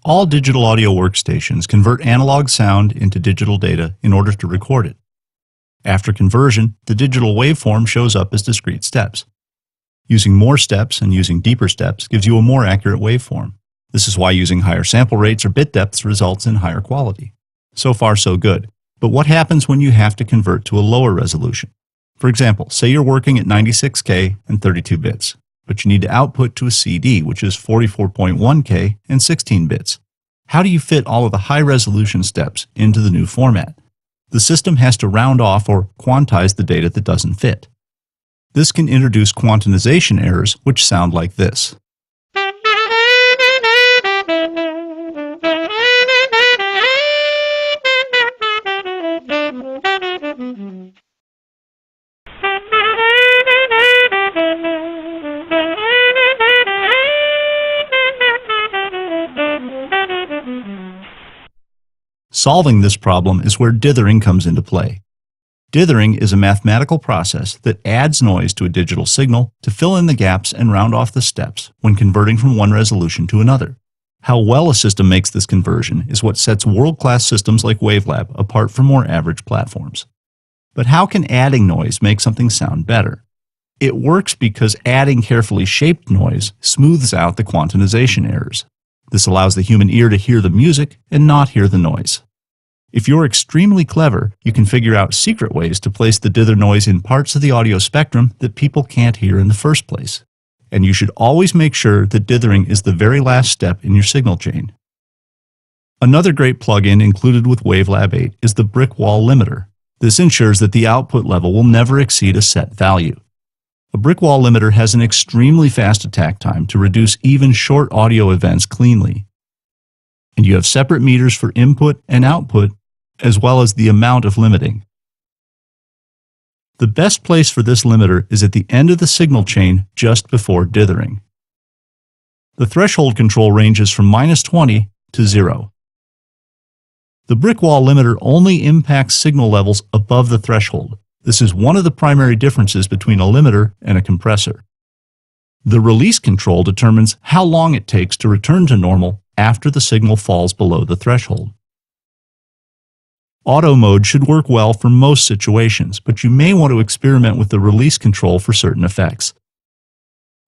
All digital audio workstations convert analog sound into digital data in order to record it. After conversion, the digital waveform shows up as discrete steps. Using more steps and using deeper steps gives you a more accurate waveform. This is why using higher sample rates or bit depths results in higher quality. So far, so good. But what happens when you have to convert to a lower resolution? For example, say you're working at 96K and 32 bits, but you need to output to a CD, which is 44.1K and 16 bits. How do you fit all of the high-resolution steps into the new format? The system has to round off or quantize the data that doesn't fit. This can introduce quantization errors, which sound like this. Solving this problem is where dithering comes into play. Dithering is a mathematical process that adds noise to a digital signal to fill in the gaps and round off the steps when converting from one resolution to another. How well a system makes this conversion is what sets world-class systems like Wavelab apart from more average platforms. But how can adding noise make something sound better? It works because adding carefully shaped noise smooths out the quantization errors. This allows the human ear to hear the music and not hear the noise. If you're extremely clever, you can figure out secret ways to place the dither noise in parts of the audio spectrum that people can't hear in the first place. And you should always make sure that dithering is the very last step in your signal chain. Another great plugin included with Wavelab 8 is the brick wall limiter. This ensures that the output level will never exceed a set value. A brick wall limiter has an extremely fast attack time to reduce even short audio events cleanly. And you have separate meters for input and output, as well as the amount of limiting. The best place for this limiter is at the end of the signal chain just before dithering. The threshold control ranges from -20 to 0. The brick wall limiter only impacts signal levels above the threshold. This is one of the primary differences between a limiter and a compressor. The release control determines how long it takes to return to normal after the signal falls below the threshold. Auto mode should work well for most situations, but you may want to experiment with the release control for certain effects.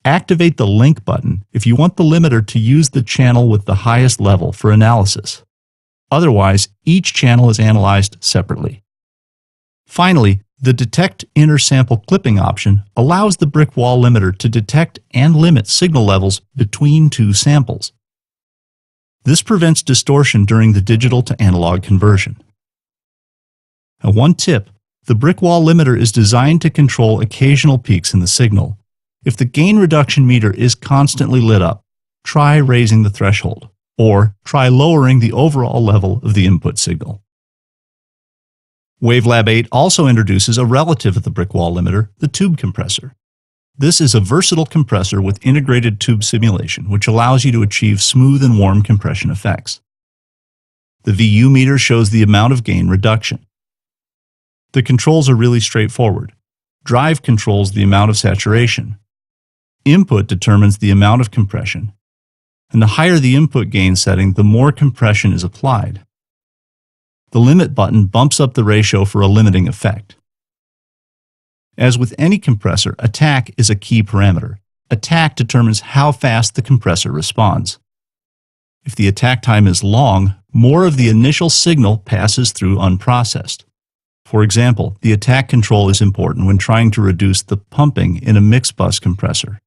Activate the link button if you want the limiter to use the channel with the highest level for analysis. Otherwise, each channel is analyzed separately. Finally, the Detect Inner Sample Clipping option allows the brick wall limiter to detect and limit signal levels between two samples. This prevents distortion during the digital to analog conversion. Now, one tip, the brick wall limiter is designed to control occasional peaks in the signal. If the gain reduction meter is constantly lit up, try raising the threshold, or try lowering the overall level of the input signal. Wavelab 8 also introduces a relative of the brick wall limiter, the Tube Compressor. This is a versatile compressor with integrated tube simulation, which allows you to achieve smooth and warm compression effects. The VU meter shows the amount of gain reduction. The controls are really straightforward. Drive controls the amount of saturation. Input determines the amount of compression. And the higher the input gain setting, the more compression is applied. The limit button bumps up the ratio for a limiting effect. As with any compressor, attack is a key parameter. Attack determines how fast the compressor responds. If the attack time is long, more of the initial signal passes through unprocessed. For example, the attack control is important when trying to reduce the pumping in a mixed bus compressor.